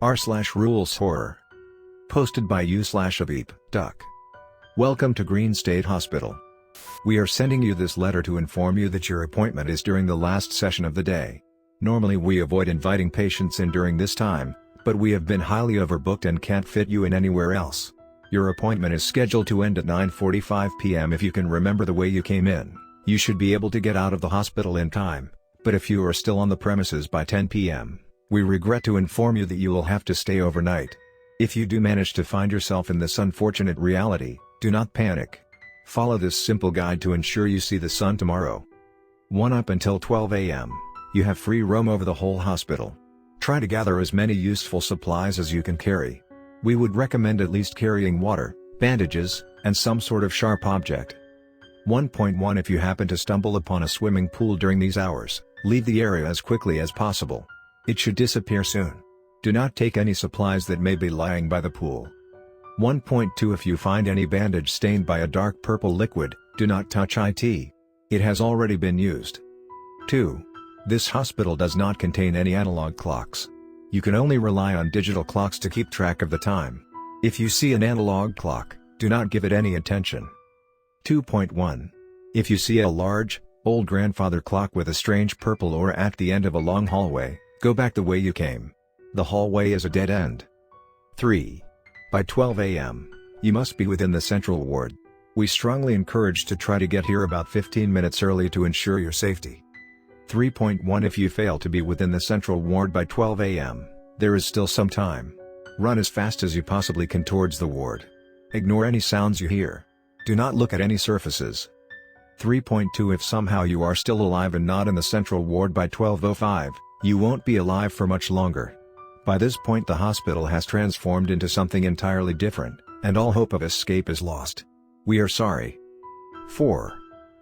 r/rules horror. Posted by you/ABeepDuck. Welcome to Green State Hospital. We are sending you this letter to inform you that your appointment is during the last session of the day. Normally we avoid inviting patients in during this time, but we have been highly overbooked and can't fit you in anywhere else. Your appointment is scheduled to end at 9:45 p.m. If you can remember the way you came in, you should be able to get out of the hospital in time, but if you are still on the premises by 10 p.m., we regret to inform you that you will have to stay overnight. If you do manage to find yourself in this unfortunate reality, do not panic. Follow this simple guide to ensure you see the sun tomorrow. 1. Up until 12 a.m., you have free roam over the whole hospital. Try to gather as many useful supplies as you can carry. We would recommend at least carrying water, bandages, and some sort of sharp object. 1.1 If you happen to stumble upon a swimming pool during these hours, leave the area as quickly as possible. It should disappear soon. Do not take any supplies that may be lying by the pool. 1.2 If you find any bandage stained by a dark purple liquid, do not touch it. It has already been used. 2. This hospital does not contain any analog clocks. You can only rely on digital clocks to keep track of the time. If you see an analog clock, do not give it any attention. 2.1 If you see a large, old grandfather clock with a strange purple aura at the end of a long hallway, go back the way you came. The hallway is a dead end. 3. By 12 a.m., you must be within the central ward. We strongly encourage to try to get here about 15 minutes early to ensure your safety. 3.1 If you fail to be within the central ward by 12 a.m., there is still some time. Run as fast as you possibly can towards the ward. Ignore any sounds you hear. Do not look at any surfaces. 3.2 If somehow you are still alive and not in the central ward by 12:05, you won't be alive for much longer. By this point the hospital has transformed into something entirely different, and all hope of escape is lost. We are sorry. 4.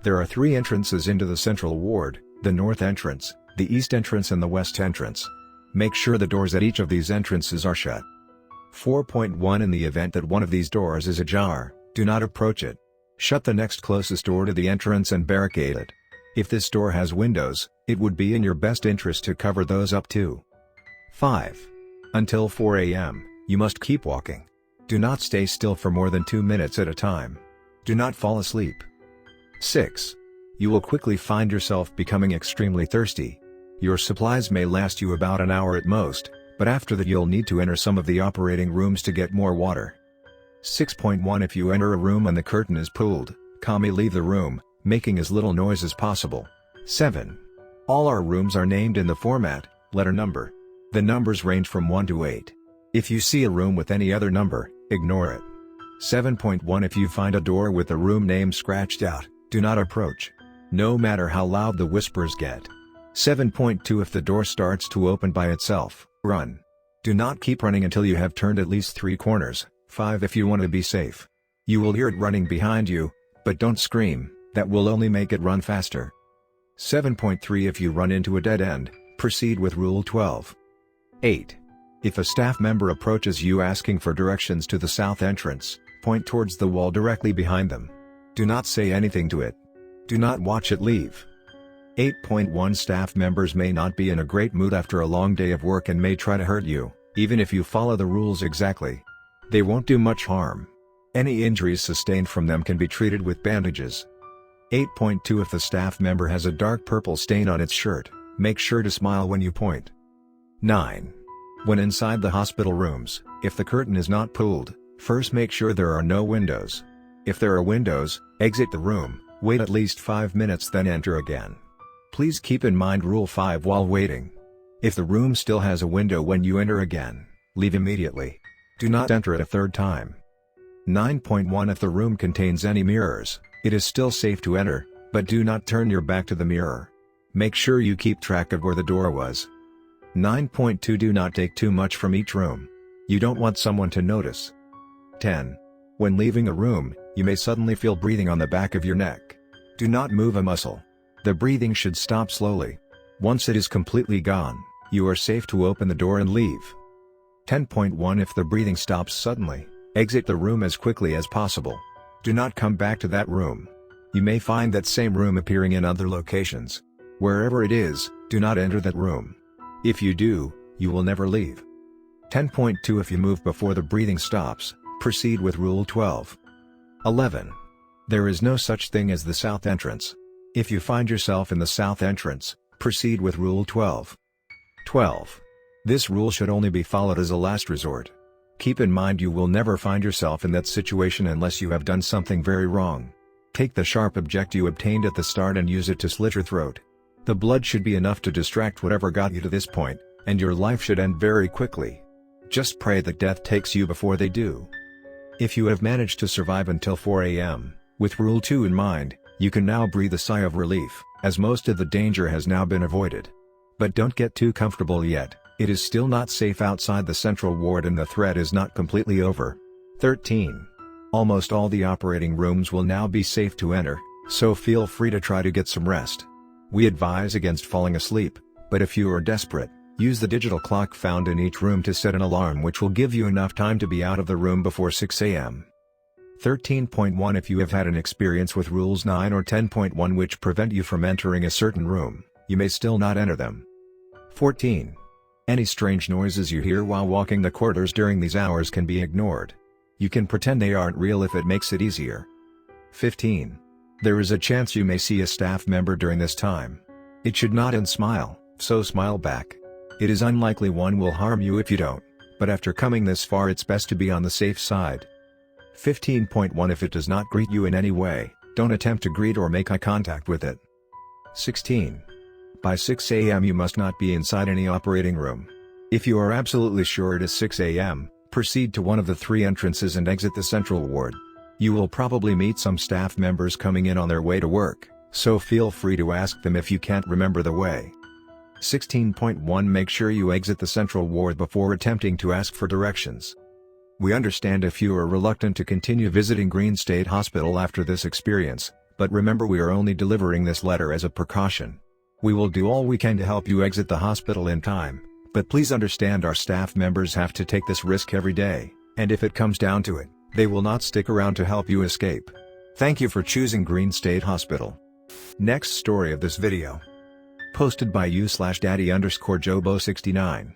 There are 3 entrances into the central ward: the north entrance, the east entrance and the west entrance. Make sure the doors at each of these entrances are shut. 4.1 In the event that one of these doors is ajar, do not approach it. Shut the next closest door to the entrance and barricade it. If this door has windows, it would be in your best interest to cover those up too. 5. Until 4 a.m., you must keep walking. Do not stay still for more than 2 minutes at a time. Do not fall asleep. 6. You will quickly find yourself becoming extremely thirsty. Your supplies may last you about an hour at most, but after that you'll need to enter some of the operating rooms to get more water. 6.1 If you enter a room and the curtain is pulled, calmly leave the room, making as little noise as possible. 7. All our rooms are named in the format, letter number. The numbers range from 1 to 8. If you see a room with any other number, ignore it. 7.1 If you find a door with the room name scratched out, do not approach. No matter how loud the whispers get. 7.2 If the door starts to open by itself, run. Do not keep running until you have turned at least 3 corners. 5 If you want to be safe. You will hear it running behind you, but don't scream, that will only make it run faster. 7.3 If you run into a dead end, proceed with Rule 12. 8. If a staff member approaches you asking for directions to the south entrance, point towards the wall directly behind them. Do not say anything to it. Do not watch it leave. 8.1 Staff members may not be in a great mood after a long day of work and may try to hurt you, even if you follow the rules exactly. They won't do much harm. Any injuries sustained from them can be treated with bandages. 8.2 If the staff member has a dark purple stain on its shirt, make sure to smile when you point. 9. When inside the hospital rooms, if the curtain is not pulled, first make sure there are no windows. If there are windows, exit the room, wait at least 5 minutes then enter again. Please keep in mind Rule 5 while waiting. If the room still has a window when you enter again, leave immediately. Do not enter it a third time. 9.1 If the room contains any mirrors, it is still safe to enter, but do not turn your back to the mirror. Make sure you keep track of where the door was. 9.2 Do not take too much from each room. You don't want someone to notice. 10. When leaving a room, you may suddenly feel breathing on the back of your neck. Do not move a muscle. The breathing should stop slowly. Once it is completely gone, you are safe to open the door and leave. 10.1 If the breathing stops suddenly, exit the room as quickly as possible. Do not come back to that room. You may find that same room appearing in other locations. Wherever it is, do not enter that room. If you do, you will never leave. 10.2 If you move before the breathing stops, proceed with Rule 12. 11. There is no such thing as the south entrance. If you find yourself in the south entrance, proceed with Rule 12. 12. This rule should only be followed as a last resort. Keep in mind you will never find yourself in that situation unless you have done something very wrong. Take the sharp object you obtained at the start and use it to slit your throat. The blood should be enough to distract whatever got you to this point, and your life should end very quickly. Just pray that death takes you before they do. If you have managed to survive until 4 a.m., with Rule 2 in mind, you can now breathe a sigh of relief, as most of the danger has now been avoided. But don't get too comfortable yet, it is still not safe outside the central ward and the threat is not completely over. 13. Almost all the operating rooms will now be safe to enter, so feel free to try to get some rest. We advise against falling asleep, but if you are desperate, use the digital clock found in each room to set an alarm which will give you enough time to be out of the room before 6 a.m. 13.1 If you have had an experience with Rules 9 or 10.1 which prevent you from entering a certain room, you may still not enter them. 14. Any strange noises you hear while walking the corridors during these hours can be ignored. You can pretend they aren't real if it makes it easier. 15. There is a chance you may see a staff member during this time. It should nod and smile, so smile back. It is unlikely one will harm you if you don't, but after coming this far it's best to be on the safe side. 15.1 If it does not greet you in any way, don't attempt to greet or make eye contact with it. 16. By 6 a.m. you must not be inside any operating room. If you are absolutely sure it is 6 a.m., proceed to one of the 3 entrances and exit the central ward. You will probably meet some staff members coming in on their way to work, so feel free to ask them if you can't remember the way. 16.1 Make sure you exit the central ward before attempting to ask for directions. We understand if you are reluctant to continue visiting Green State Hospital after this experience, but remember we are only delivering this letter as a precaution. We will do all we can to help you exit the hospital in time, but please understand our staff members have to take this risk every day, and if it comes down to it, they will not stick around to help you escape. Thank you for choosing Green State Hospital. Next story of this video. Posted by u/daddy_jobo69.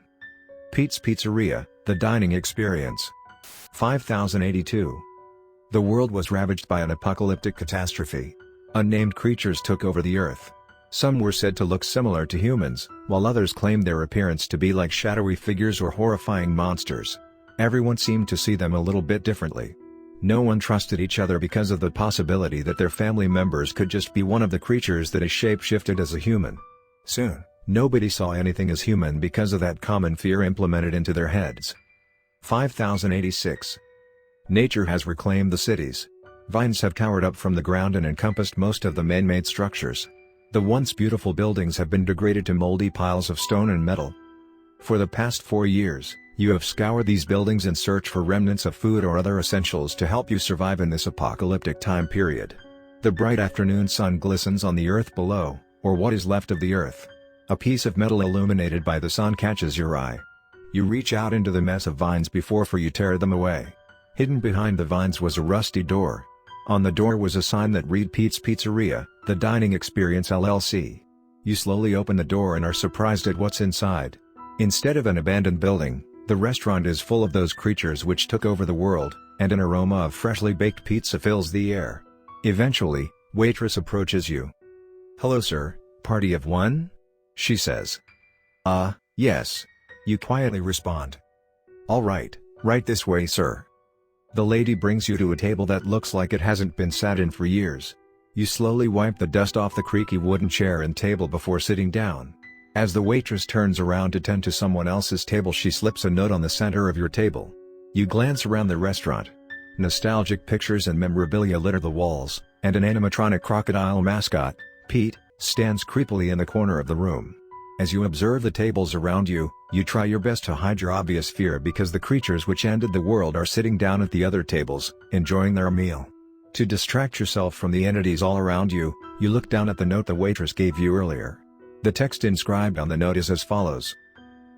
Pete's Pizzeria, The Dining Experience. 5082. The world was ravaged by an apocalyptic catastrophe. Unnamed creatures took over the earth. Some were said to look similar to humans, while others claimed their appearance to be like shadowy figures or horrifying monsters. Everyone seemed to see them a little bit differently. No one trusted each other because of the possibility that their family members could just be one of the creatures that is shape-shifted as a human. Soon, nobody saw anything as human because of that common fear implemented into their heads. 5086. Nature has reclaimed the cities. Vines have towered up from the ground and encompassed most of the man-made structures. The once beautiful buildings have been degraded to moldy piles of stone and metal. For the past 4 years, you have scoured these buildings in search for remnants of food or other essentials to help you survive in this apocalyptic time period. The bright afternoon sun glistens on the earth below, or what is left of the earth. A piece of metal illuminated by the sun catches your eye. You reach out into the mess of vines before you tear them away. Hidden behind the vines was a rusty door. On the door was a sign that read Pete's Pizzeria, The Dining Experience LLC. You slowly open the door and are surprised at what's inside. Instead of an abandoned building, the restaurant is full of those creatures which took over the world, and an aroma of freshly baked pizza fills the air. Eventually, waitress approaches you. "Hello sir, party of one?" she says. Yes. You quietly respond. "All right, right this way sir." The lady brings you to a table that looks like it hasn't been sat in for years. You slowly wipe the dust off the creaky wooden chair and table before sitting down. As the waitress turns around to tend to someone else's table, she slips a note on the center of your table. You glance around the restaurant. Nostalgic pictures and memorabilia litter the walls, and an animatronic crocodile mascot, Pete, stands creepily in the corner of the room. As you observe the tables around you, you try your best to hide your obvious fear because the creatures which ended the world are sitting down at the other tables, enjoying their meal. To distract yourself from the entities all around you, you look down at the note the waitress gave you earlier. The text inscribed on the note is as follows.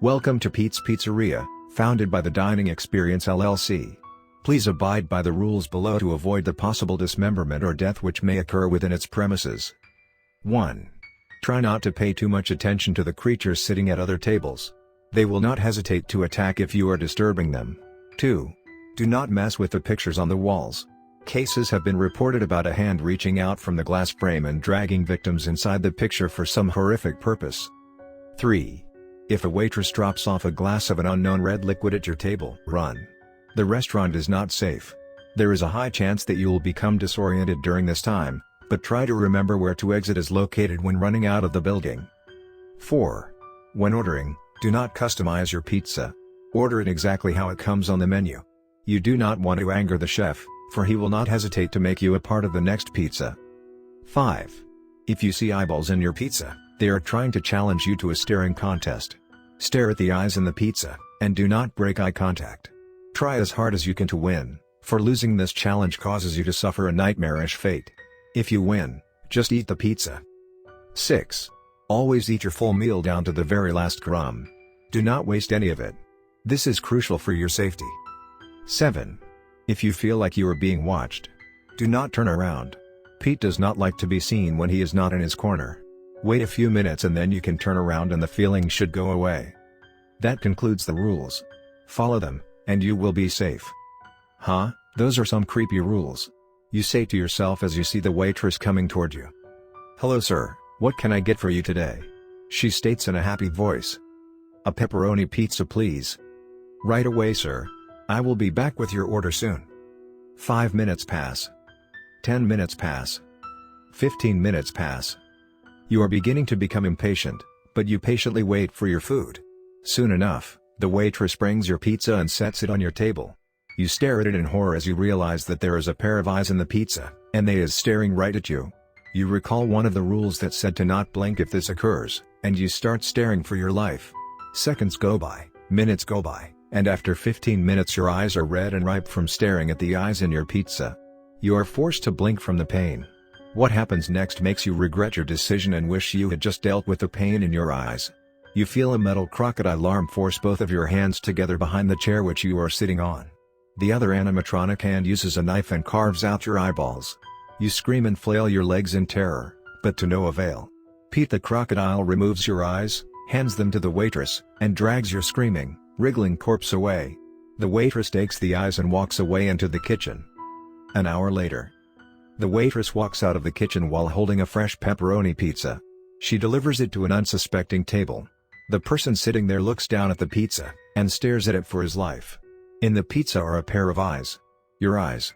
"Welcome to Pete's Pizzeria, founded by the Dining Experience LLC. Please abide by the rules below to avoid the possible dismemberment or death which may occur within its premises. 1. Try not to pay too much attention to the creatures sitting at other tables. They will not hesitate to attack if you are disturbing them. 2. Do not mess with the pictures on the walls. Cases have been reported about a hand reaching out from the glass frame and dragging victims inside the picture for some horrific purpose. 3. If a waitress drops off a glass of an unknown red liquid at your table, run. The restaurant is not safe. There is a high chance that you will become disoriented during this time, but try to remember where to exit is located when running out of the building. 4. When ordering, do not customize your pizza. Order it exactly how it comes on the menu. You do not want to anger the chef, for he will not hesitate to make you a part of the next pizza. 5. If you see eyeballs in your pizza, they are trying to challenge you to a staring contest. Stare at the eyes in the pizza, and do not break eye contact. Try as hard as you can to win, for losing this challenge causes you to suffer a nightmarish fate. If you win, just eat the pizza. 6. Always eat your full meal down to the very last crumb. Do not waste any of it. This is crucial for your safety. 7. If you feel like you are being watched, do not turn around. Pete does not like to be seen when he is not in his corner. Wait a few minutes and then you can turn around and the feeling should go away. That concludes the rules. Follow them, and you will be safe. Huh, those are some creepy rules. You say to yourself as you see the waitress coming toward you. Hello sir, what can I get for you today? She states in a happy voice. A pepperoni pizza please. Right away sir. I will be back with your order soon. 5 minutes pass. 10 minutes pass. 15 minutes pass. You are beginning to become impatient, but you patiently wait for your food. Soon enough, the waitress brings your pizza and sets it on your table. You stare at it in horror as you realize that there is a pair of eyes in the pizza, and they is staring right at you. You recall one of the rules that said to not blink if this occurs, and you start staring for your life. Seconds go by, minutes go by, and after 15 minutes your eyes are red and ripe from staring at the eyes in your pizza. You are forced to blink from the pain. What happens next makes you regret your decision and wish you had just dealt with the pain in your eyes. You feel a metal crocodile arm force both of your hands together behind the chair which you are sitting on. The other animatronic hand uses a knife and carves out your eyeballs. You scream and flail your legs in terror, but to no avail. Pete the crocodile removes your eyes, hands them to the waitress, and drags your screaming, wriggling corpse away. The waitress takes the eyes and walks away into the kitchen. An hour later. The waitress walks out of the kitchen while holding a fresh pepperoni pizza. She delivers it to an unsuspecting table. The person sitting there looks down at the pizza, and stares at it for his life. In the pizza are a pair of eyes. Your eyes.